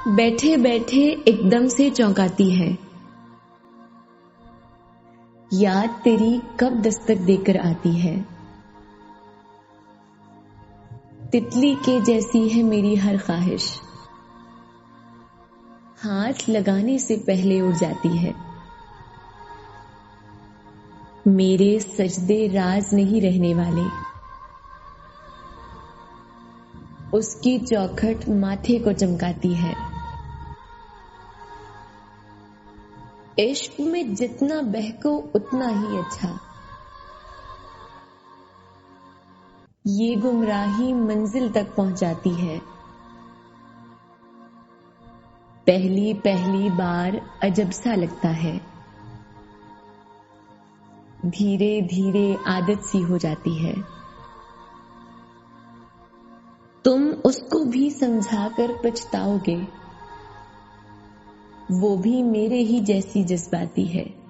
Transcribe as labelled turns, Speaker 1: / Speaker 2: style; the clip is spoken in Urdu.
Speaker 1: بیٹھے بیٹھے ایک دم سے چونکاتی ہے، یاد تیری کب دستک دے کر آتی ہے۔ تتلی کے جیسی ہے میری ہر خواہش، ہاتھ لگانے سے پہلے اڑ جاتی ہے۔ میرے سجدے راز نہیں رہنے والے، اس کی چوکھٹ ماتھے کو چمکاتی ہے۔ عشق میں جتنا بہکو اتنا ہی اچھا، یہ گمراہی منزل تک پہنچاتی ہے۔ پہلی پہلی بار عجب سا لگتا ہے، دھیرے دھیرے عادت سی ہو جاتی ہے۔ تم اس کو بھی سمجھا کر پچھتاؤ گے، وہ بھی میرے ہی جیسی جذباتی ہے۔